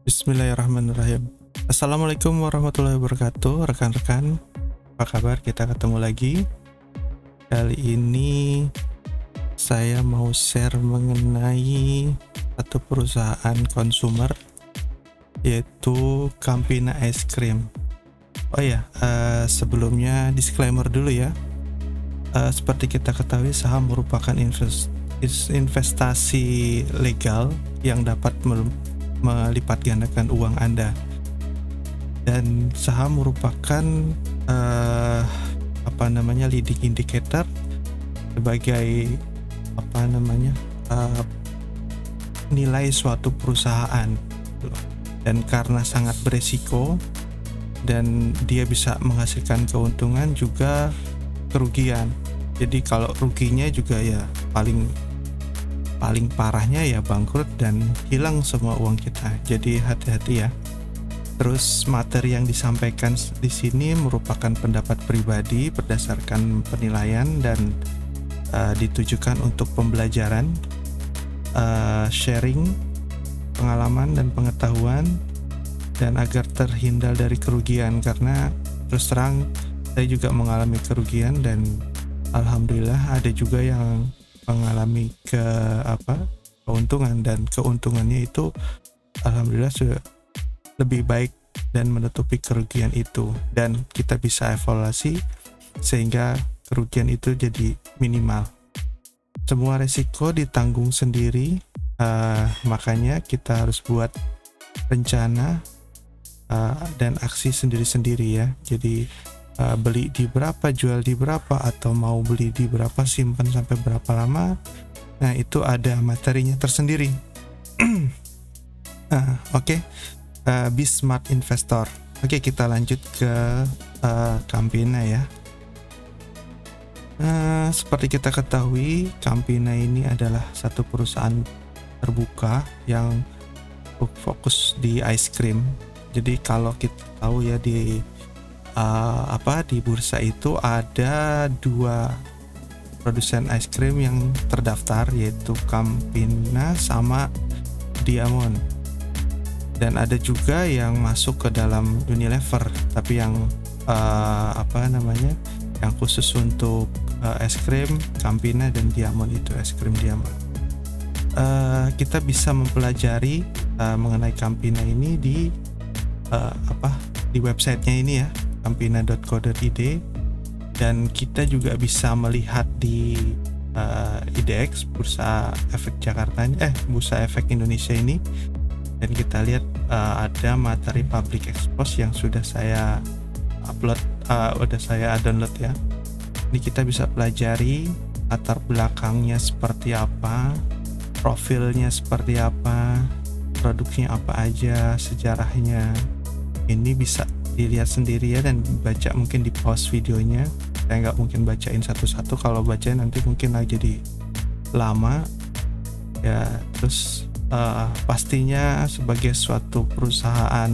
Bismillahirrahmanirrahim. Assalamualaikum warahmatullahi wabarakatuh, rekan-rekan. Apa kabar? Kita ketemu lagi. Kali ini saya mau share mengenai satu perusahaan konsumer, yaitu Campina Ice Cream. Oh ya, sebelumnya disclaimer dulu ya. Seperti kita ketahui, saham merupakan investasi legal yang dapat melipat gandakan uang Anda, dan saham merupakan leading indicator sebagai nilai suatu perusahaan, dan karena sangat beresiko dan dia bisa menghasilkan keuntungan juga kerugian. Jadi kalau ruginya juga ya paling parahnya ya bangkrut dan hilang semua uang kita. Jadi hati-hati ya. Terus materi yang disampaikan di sini merupakan pendapat pribadi berdasarkan penilaian dan ditujukan untuk pembelajaran, sharing pengalaman dan pengetahuan, dan agar terhindar dari kerugian, karena terus terang saya juga mengalami kerugian dan alhamdulillah ada juga yang mengalami keuntungan, dan keuntungannya itu alhamdulillah sudah lebih baik dan menutupi kerugian itu, dan kita bisa evaluasi sehingga kerugian itu jadi minimal. Semua resiko ditanggung sendiri, makanya kita harus buat rencana dan aksi sendiri-sendiri ya. Jadi beli di berapa, jual di berapa, atau mau beli di berapa, simpan sampai berapa lama, nah itu ada materinya tersendiri. Oke. Be smart investor. Oke, kita lanjut ke Campina ya. Seperti kita ketahui, Campina ini adalah satu perusahaan terbuka yang fokus di ice cream. Jadi kalau kita tahu ya di bursa itu ada dua produsen ice cream yang terdaftar, yaitu Campina sama Diamond. Dan ada juga yang masuk ke dalam Unilever, tapi yang yang khusus untuk es krim Campina dan Diamond, itu es krim Diamond. Kita bisa mempelajari mengenai Campina ini di websitenya ini ya, campina.co.id, dan kita juga bisa melihat di IDX, Bursa Efek Bursa Efek Indonesia ini. Dan kita lihat ada materi public expose yang sudah saya download ya. Ini kita bisa pelajari latar belakangnya seperti apa, profilnya seperti apa, produknya apa aja, sejarahnya. Ini bisa dilihat sendiri ya, dan baca mungkin di pause videonya. Saya nggak mungkin bacain satu-satu, kalau bacain nanti mungkin lagi jadi lama ya. Terus pastinya sebagai suatu perusahaan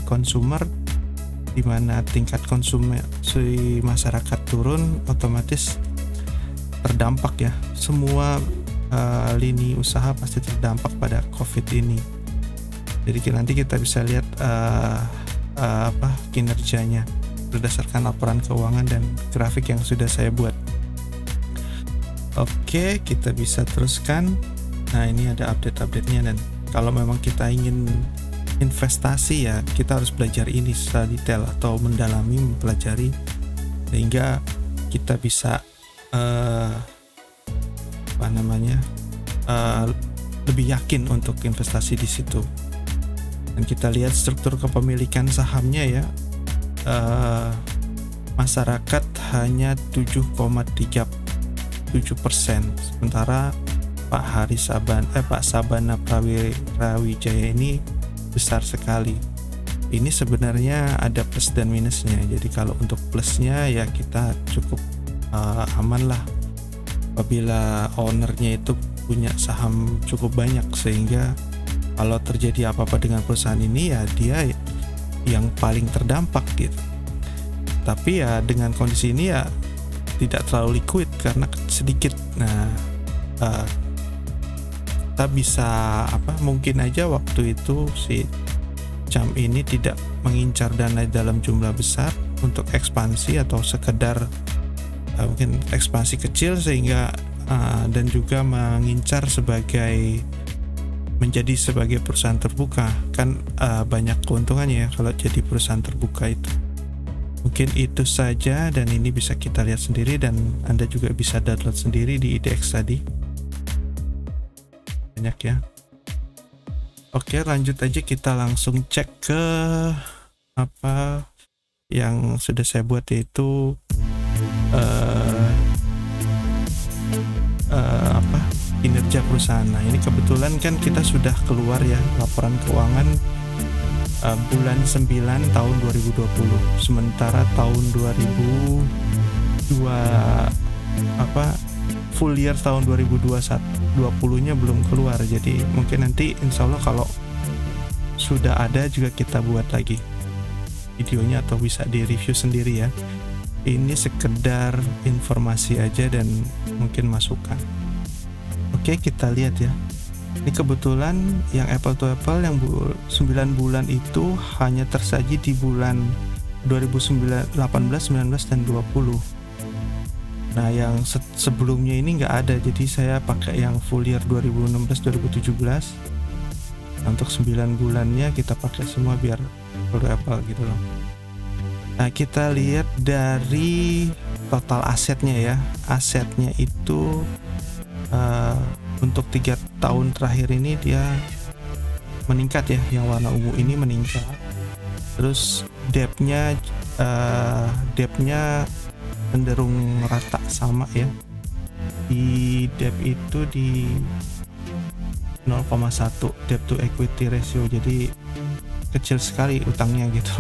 konsumer, di mana tingkat konsumsi masyarakat turun, otomatis terdampak ya. Semua lini usaha pasti terdampak pada COVID ini. Jadi nanti kita bisa lihat kinerjanya berdasarkan laporan keuangan dan grafik yang sudah saya buat. Oke, kita bisa teruskan. Nah, ini ada update-update-nya, dan kalau memang kita ingin investasi ya, kita harus belajar ini secara detail atau mempelajari sehingga kita bisa lebih yakin untuk investasi di situ. Dan kita lihat struktur kepemilikan sahamnya ya. Masyarakat hanya 7,37%, sementara Pak Sabana Prawijaya ini besar sekali. Ini sebenarnya ada plus dan minusnya. Jadi kalau untuk plusnya ya kita cukup aman lah apabila ownernya itu punya saham cukup banyak, sehingga kalau terjadi apa-apa dengan perusahaan ini ya dia yang paling terdampak gitu. Tapi ya dengan kondisi ini ya tidak terlalu liquid karena sedikit. Nah kita bisa mungkin aja waktu itu si Cham ini tidak mengincar dana dalam jumlah besar untuk ekspansi atau sekedar mungkin ekspansi kecil sehingga dan juga mengincar menjadi sebagai perusahaan terbuka kan, banyak keuntungannya ya kalau jadi perusahaan terbuka itu. Mungkin itu saja, dan ini bisa kita lihat sendiri dan Anda juga bisa download sendiri di IDX tadi. Banyak ya. Oke, lanjut aja, kita langsung cek ke apa yang sudah saya buat, yaitu kinerja perusahaan. Nah, ini kebetulan kan kita sudah keluar ya laporan keuangan bulan 9 tahun 2020. Sementara tahun 2020 full year tahun 2020-nya belum keluar. Jadi mungkin nanti insya Allah kalau sudah ada juga kita buat lagi videonya atau bisa di review sendiri ya. Ini sekedar informasi aja dan mungkin masukan. Oke, kita lihat ya. Ini kebetulan yang apple to apple yang 9 bulan itu hanya tersaji di bulan 2018, 19, dan 20. Nah, yang sebelumnya ini nggak ada, jadi saya pakai yang full year 2016-2017. Untuk 9 bulannya kita pakai semua biar apple to apple gitu loh. Nah, kita lihat dari total asetnya ya. Asetnya itu untuk 3 tahun terakhir ini dia meningkat ya, yang warna ungu ini meningkat. Terus debtnya cenderung rata sama ya. Di debt itu di 0,1 debt to equity ratio, jadi kecil sekali utangnya gitu.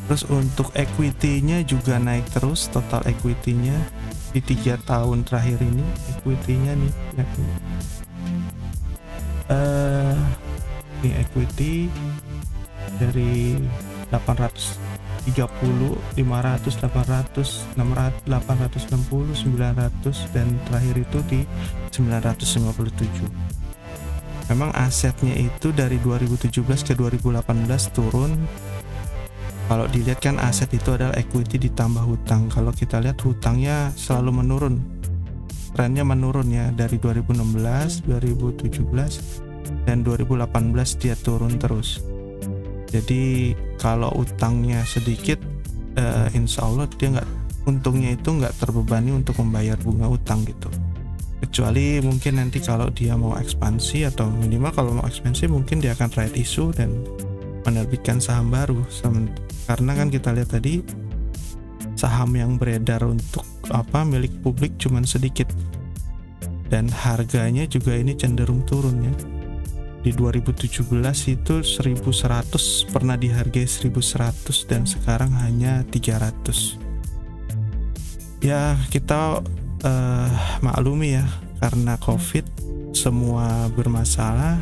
Terus untuk equity-nya juga naik terus, total equity-nya di 3 tahun terakhir ini equity-nya nih ya. Ini equity dari 830, 500, 800, 600, 860, 900, dan terakhir itu di 957. Memang asetnya itu dari 2017 ke 2018 turun. Kalau dilihat kan aset itu adalah equity ditambah hutang. Kalau kita lihat hutangnya selalu menurun, trennya menurun ya, dari 2016, 2017, dan 2018 dia turun terus. Jadi kalau utangnya sedikit, insya Allah dia untungnya itu nggak terbebani untuk membayar bunga utang gitu. Kecuali mungkin nanti kalau dia mau ekspansi, atau minimal kalau mau ekspansi mungkin dia akan right issue dan menerbitkan saham baru. Karena kan kita lihat tadi saham yang beredar untuk milik publik cuman sedikit, dan harganya juga ini cenderung turun ya. Di 2017 itu 1100, pernah dihargai 1100 dan sekarang hanya 300. Ya, kita maklumi ya, karena COVID semua bermasalah,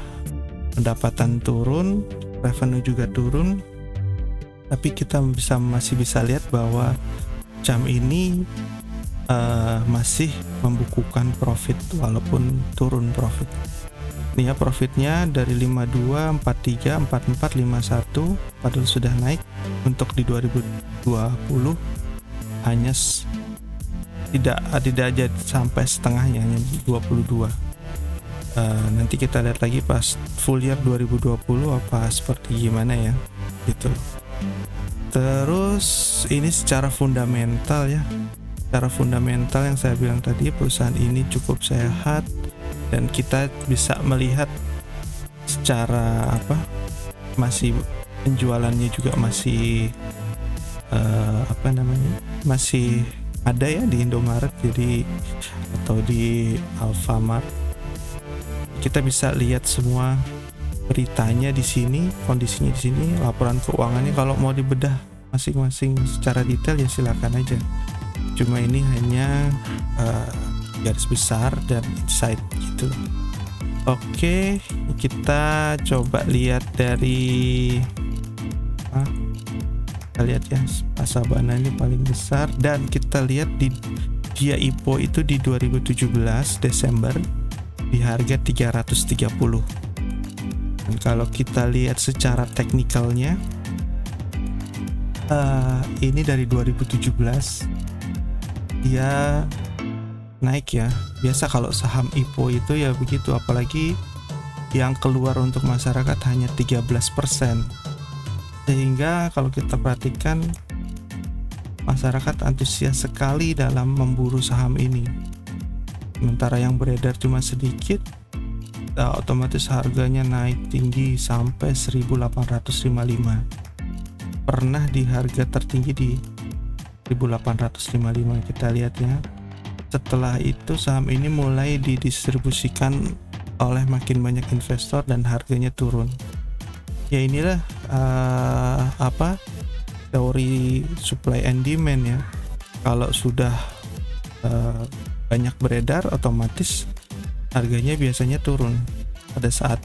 pendapatan turun, revenue juga turun. Tapi kita masih bisa lihat bahwa Cham ini masih membukukan profit walaupun turun profit. Nih ya, profitnya dari 52, 43, 44, 51 padahal sudah naik. Untuk di 2020 hanya tidak aja sampai setengahnya, hanya 22. Nanti kita lihat lagi pas full year 2020 apa seperti gimana ya gitu. Terus ini secara fundamental ya, secara fundamental yang saya bilang tadi, perusahaan ini cukup sehat dan kita bisa melihat secara masih penjualannya juga masih masih ada ya di Indomaret, jadi atau di Alfamart. Kita bisa lihat semua beritanya di sini, kondisinya di sini, laporan keuangannya. Kalau mau dibedah masing-masing secara detail ya silakan aja. Cuma ini hanya garis besar dan insight gitu. Oke, kita coba lihat dari kita lihat ya, Pasabana ini paling besar, dan kita lihat dia IPO itu di 2017 Desember di harga 330. Dan kalau kita lihat secara teknikalnya, ini dari 2017 dia naik ya. Biasa kalau saham IPO itu ya begitu, apalagi yang keluar untuk masyarakat hanya 13%. Sehingga kalau kita perhatikan, masyarakat antusias sekali dalam memburu saham ini. Sementara yang beredar cuma sedikit, otomatis harganya naik tinggi sampai 1855. Pernah di harga tertinggi di 1855, kita lihat ya. Setelah itu saham ini mulai didistribusikan oleh makin banyak investor dan harganya turun. Ya inilah teori supply and demand ya. Kalau sudah banyak beredar, otomatis harganya biasanya turun. Pada saat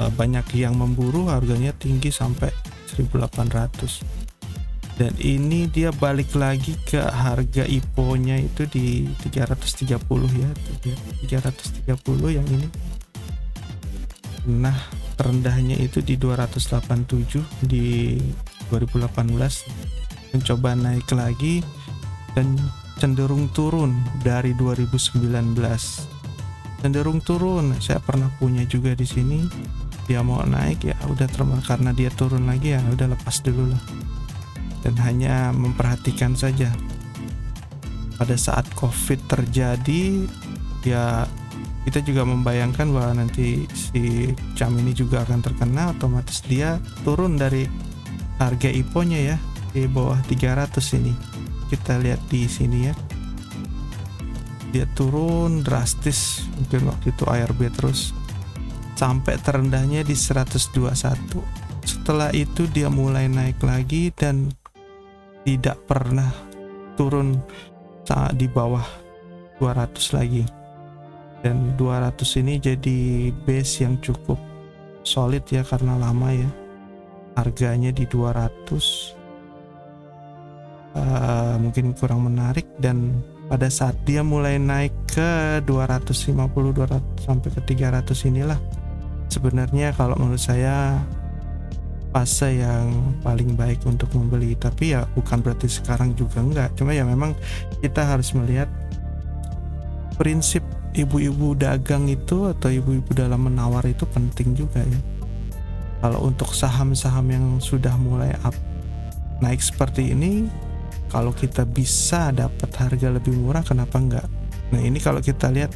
banyak yang memburu, harganya tinggi sampai 1800. Dan ini dia balik lagi ke harga IPO-nya itu di 330 ya. 330 yang ini. Nah, terendahnya itu di 287 di 2018. Mencoba naik lagi dan cenderung turun dari 2019. Cenderung turun. Saya pernah punya juga di sini. Dia mau naik ya udah karena dia turun lagi ya udah lepas dulu lah. Dan hanya memperhatikan saja. Pada saat COVID terjadi, ya kita juga membayangkan bahwa nanti si saham ini juga akan terkena, otomatis dia turun dari harga IPO-nya ya, di bawah 300 ini. Kita lihat di sini ya. Dia turun drastis, mungkin waktu itu ARB terus sampai terendahnya di 121. Setelah itu dia mulai naik lagi dan tidak pernah turun di bawah 200 lagi. Dan 200 ini jadi base yang cukup solid ya, karena lama ya. Harganya di 200 mungkin kurang menarik, dan pada saat dia mulai naik ke 250, 200 sampai ke 300 inilah sebenarnya kalau menurut saya fase yang paling baik untuk membeli. Tapi ya bukan berarti sekarang juga enggak, cuma ya memang kita harus melihat prinsip ibu-ibu dagang itu atau ibu-ibu dalam menawar itu penting juga ya. Kalau untuk saham-saham yang sudah mulai naik seperti ini, kalau kita bisa dapat harga lebih murah, kenapa enggak? Nah ini kalau kita lihat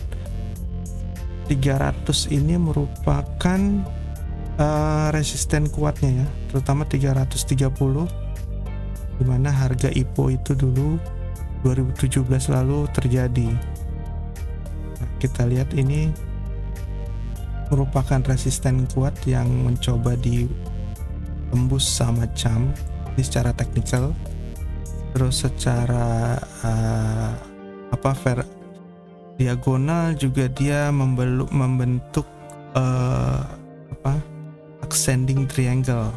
300 ini merupakan resisten kuatnya ya, terutama 330, dimana harga IPO itu dulu 2017 lalu terjadi. Nah, kita lihat ini merupakan resisten kuat yang mencoba ditembus sama CAM ini secara teknikal, terus secara diagonal juga dia membentuk ascending triangle.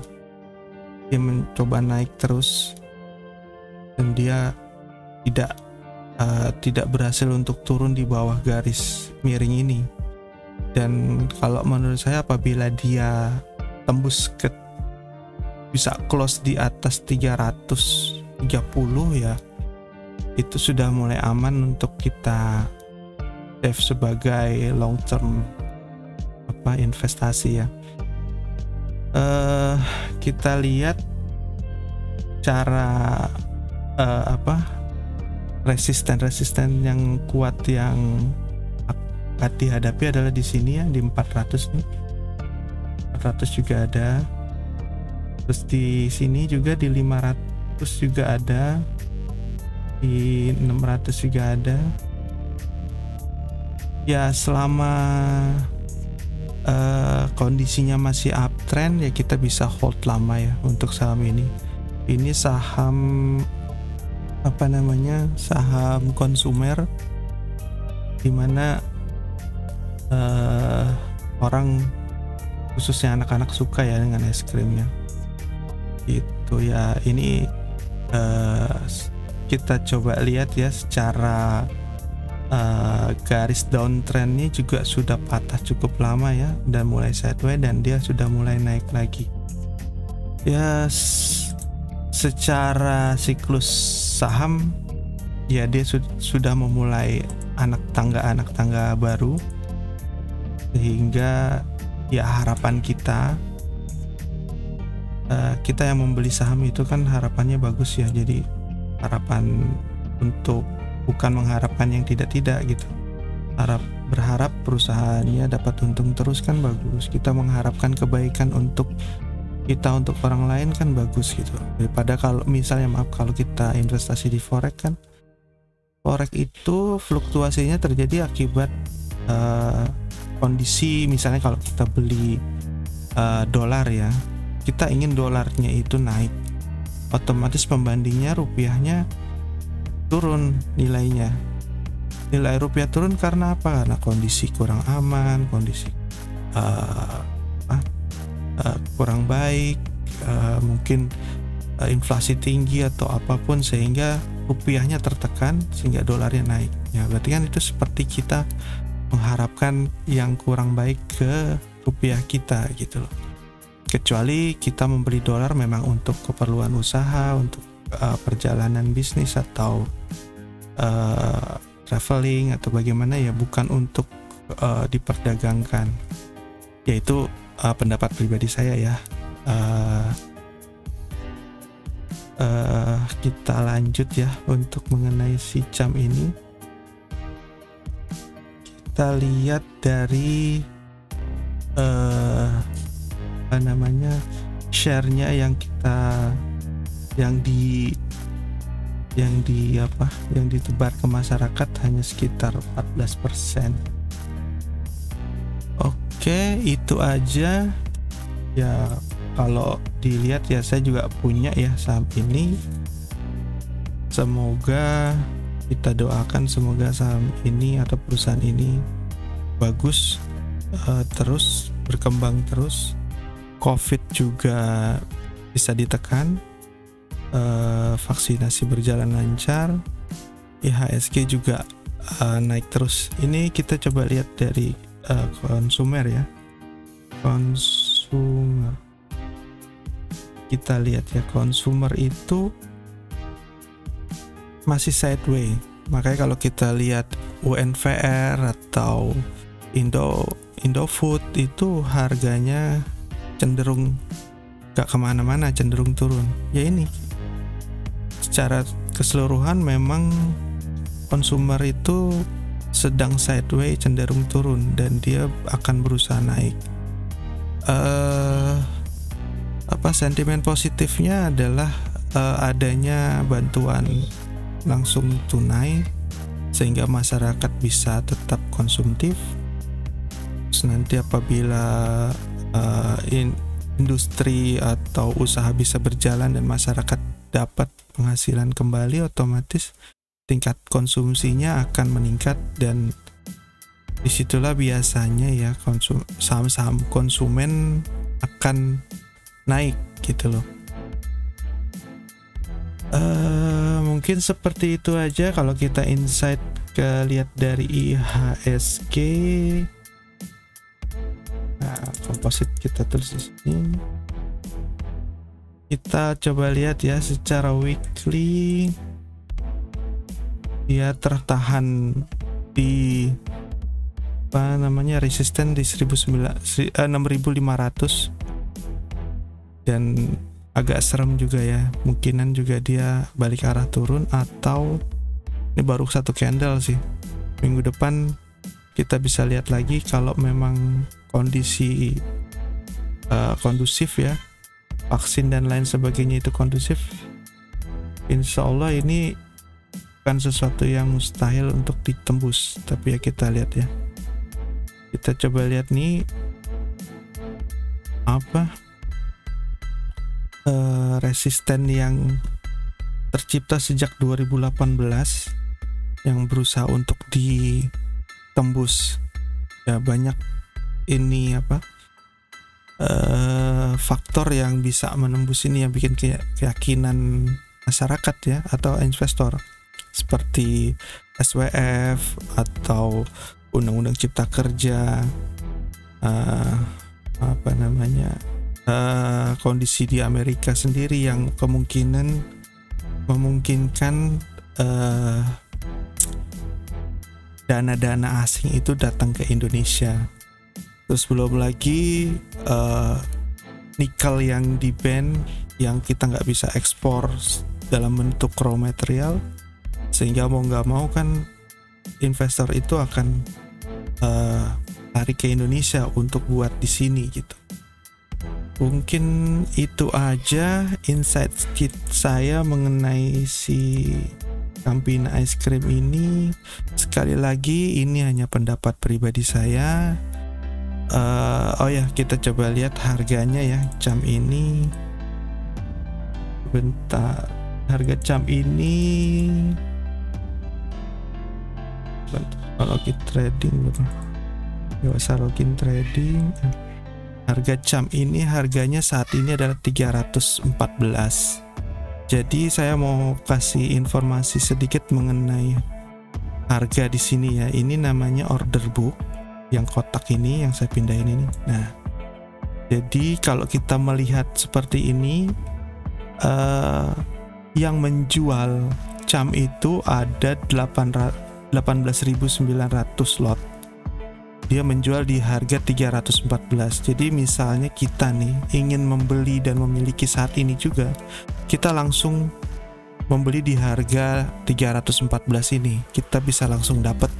Dia mencoba naik terus dan dia tidak berhasil untuk turun di bawah garis miring ini. Dan kalau menurut saya apabila dia tembus bisa close di atas 330 ya, itu sudah mulai aman untuk kita save sebagai long term investasi ya. Kita lihat cara resisten yang kuat yang akan dihadapi adalah di sini ya, di 400 nih. 400 juga ada. Terus di sini juga di 500 juga ada. Di 600 juga ada. Ya selama kondisinya masih uptrend ya kita bisa hold lama ya untuk saham ini. Ini saham saham konsumer, dimana orang khususnya anak-anak suka ya dengan es krimnya. Itu ya, ini kita coba lihat ya secara garis downtrendnya juga sudah patah cukup lama ya, dan mulai sideways, dan dia sudah mulai naik lagi ya. Secara siklus saham ya, dia sudah memulai anak tangga baru, sehingga ya harapan kita yang membeli saham itu kan harapannya bagus ya. Jadi harapan untuk, bukan mengharapkan yang tidak gitu, berharap perusahaannya dapat untung terus kan bagus. Kita mengharapkan kebaikan untuk kita, untuk orang lain kan bagus gitu. Daripada kalau misalnya kalau kita investasi di forex kan, forex itu fluktuasinya terjadi akibat kondisi. Misalnya kalau kita beli dolar ya, kita ingin dolarnya itu naik, otomatis pembandingnya rupiahnya turun nilainya. Nilai rupiah turun karena apa? Karena kondisi kurang aman, kondisi kurang baik, mungkin inflasi tinggi atau apapun, sehingga rupiahnya tertekan sehingga dolarnya naik ya. Berarti kan itu seperti kita mengharapkan yang kurang baik ke rupiah kita gitu loh. Kecuali kita membeli dolar memang untuk keperluan usaha, untuk perjalanan bisnis atau traveling atau bagaimana ya, bukan untuk diperdagangkan. Yaitu pendapat pribadi saya ya. Kita lanjut ya untuk mengenai si CAM ini. Kita lihat dari share-nya yang ditebar ke masyarakat hanya sekitar 14%. Oke, itu aja ya. Kalau dilihat ya, saya juga punya ya saham ini. Semoga kita doakan, semoga saham ini atau perusahaan ini bagus, terus berkembang terus. COVID juga bisa ditekan, vaksinasi berjalan lancar, IHSG juga naik terus. Ini kita coba lihat dari konsumer ya, konsumer. Kita lihat ya, konsumer itu masih sideways. Makanya kalau kita lihat UNVR atau Indofood itu harganya cenderung gak kemana-mana, cenderung turun. Ya ini, secara keseluruhan memang konsumer itu sedang sideways, cenderung turun, dan dia akan berusaha naik. Sentimen positifnya adalah adanya bantuan langsung tunai sehingga masyarakat bisa tetap konsumtif. Terus nanti apabila industri atau usaha bisa berjalan dan masyarakat dapat penghasilan kembali, otomatis tingkat konsumsinya akan meningkat, dan disitulah biasanya ya saham-saham konsumen akan naik gitu loh. Mungkin seperti itu aja kalau kita insight lihat dari IHSG. Nah, komposit kita tulis di sini. Kita coba lihat ya secara weekly, dia tertahan di resisten di 6.500, dan agak serem juga ya, mungkinan juga dia balik arah turun, atau ini baru satu candle sih. Minggu depan kita bisa lihat lagi kalau memang kondisi kondusif ya, vaksin dan lain sebagainya itu kondusif. Insya Allah ini bukan sesuatu yang mustahil untuk ditembus, tapi ya kita lihat ya. Kita coba lihat nih resisten yang tercipta sejak 2018 yang berusaha untuk ditembus ya. Banyak ini faktor yang bisa menembus ini, yang bikin keyakinan masyarakat ya atau investor, seperti SWF atau Undang-Undang Cipta Kerja, uh, apa namanya, kondisi di Amerika sendiri yang memungkinkan dana-dana asing itu datang ke Indonesia. Terus belum lagi nikel yang di ban, yang kita nggak bisa ekspor dalam bentuk raw material, sehingga mau nggak mau kan investor itu akan lari ke Indonesia untuk buat di sini gitu. Mungkin itu aja insight saya mengenai si Campina Ice Cream ini. Sekali lagi ini hanya pendapat pribadi saya. Oh ya, kita coba lihat harganya ya, jam ini. Bentar, harga jam ini login trading, nggak usah login trading. Harga jam ini, harganya saat ini adalah 314. Jadi saya mau kasih informasi sedikit mengenai harga di sini ya. Ini namanya order book yang kotak ini yang saya pindahin ini. Nah, jadi kalau kita melihat seperti ini, yang menjual jam itu ada 18.900 lot. Dia menjual di harga 314. Jadi misalnya kita nih ingin membeli dan memiliki saat ini juga, kita langsung membeli di harga 314 ini. Kita bisa langsung dapat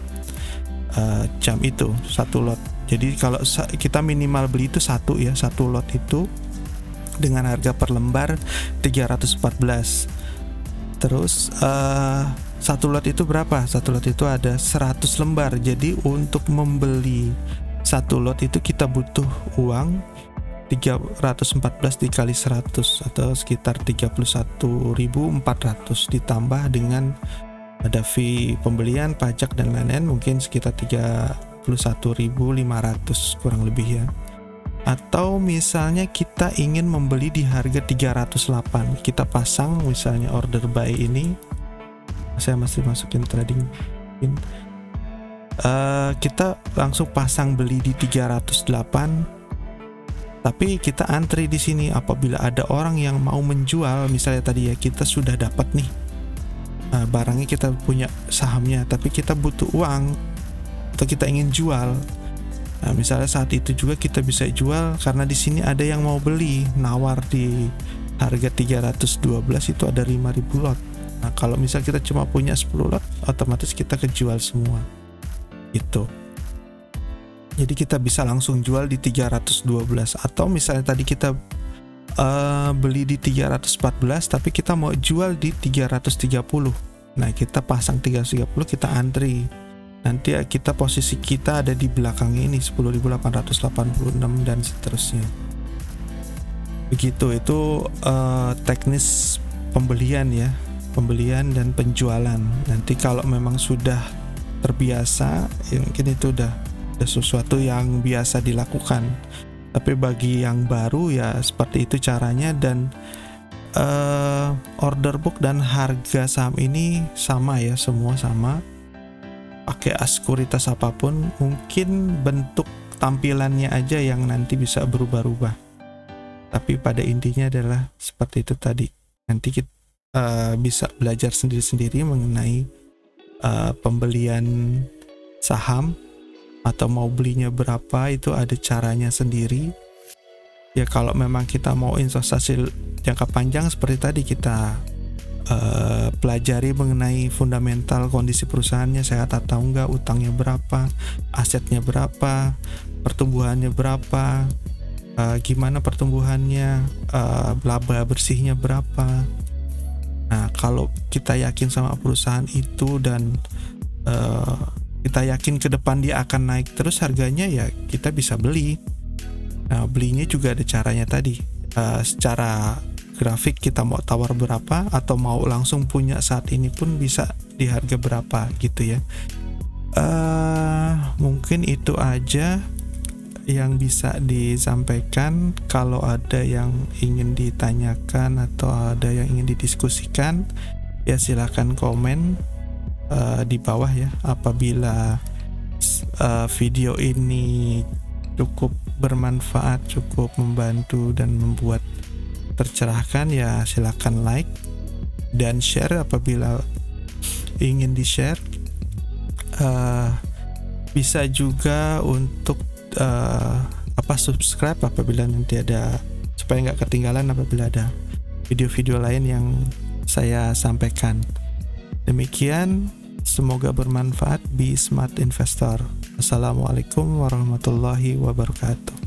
jam itu satu lot. Jadi kalau kita minimal beli itu satu lot itu dengan harga per lembar 314. Terus satu lot itu berapa? Satu lot itu ada 100 lembar. Jadi untuk membeli satu lot itu kita butuh uang 314 dikali 100 atau sekitar 31.400, ditambah dengan ada fee pembelian, pajak dan lain-lain, mungkin sekitar 31.500 kurang lebih ya. Atau misalnya kita ingin membeli di harga 308, kita pasang misalnya order buy ini. Saya masih masukin trading. Kita langsung pasang beli di 308, tapi kita antri di sini. Apabila ada orang yang mau menjual, misalnya tadi ya, kita sudah dapat nih barangnya, kita punya sahamnya, tapi kita butuh uang atau kita ingin jual. Nah, misalnya saat itu juga kita bisa jual karena di sini ada yang mau beli, nawar di harga 312, itu ada 5.000 lot. Nah, kalau misal kita cuma punya 10 lot, otomatis kita kejual semua. Itu. Jadi kita bisa langsung jual di 312. Atau misalnya tadi kita beli di 314 tapi kita mau jual di 330. Nah, kita pasang 330, kita antri. Nanti kita posisi kita ada di belakangnya ini 10.886 dan seterusnya. Begitu, itu teknis pembelian ya. Pembelian dan penjualan. Nanti kalau memang sudah terbiasa, ya mungkin itu udah sesuatu yang biasa dilakukan. Tapi bagi yang baru ya seperti itu caranya. Dan order book dan harga saham ini sama ya, semua sama. Pakai sekuritas apapun, mungkin bentuk tampilannya aja yang nanti bisa berubah-ubah. Tapi pada intinya adalah seperti itu tadi. Nanti kita bisa belajar sendiri-sendiri mengenai pembelian saham atau mau belinya berapa, itu ada caranya sendiri ya. Kalau memang kita mau investasi jangka panjang seperti tadi, kita pelajari mengenai fundamental kondisi perusahaannya, sehat atau enggak, utangnya berapa, asetnya berapa, pertumbuhannya berapa, gimana pertumbuhannya, laba bersihnya berapa. Nah, kalau kita yakin sama perusahaan itu dan kita yakin ke depan dia akan naik terus harganya, ya kita bisa beli. Nah, belinya juga ada caranya tadi. Secara grafik kita mau tawar berapa atau mau langsung punya saat ini pun bisa di harga berapa gitu ya. Mungkin itu aja yang bisa disampaikan. Kalau ada yang ingin ditanyakan atau ada yang ingin didiskusikan, ya silakan komen. di bawah ya. Apabila video ini cukup bermanfaat, cukup membantu dan membuat tercerahkan, ya silakan like dan share apabila ingin di-share. Bisa juga untuk subscribe apabila nanti ada, supaya nggak ketinggalan apabila ada video-video lain yang saya sampaikan. Demikian, semoga bermanfaat. Be smart investor. Assalamualaikum warahmatullahi wabarakatuh.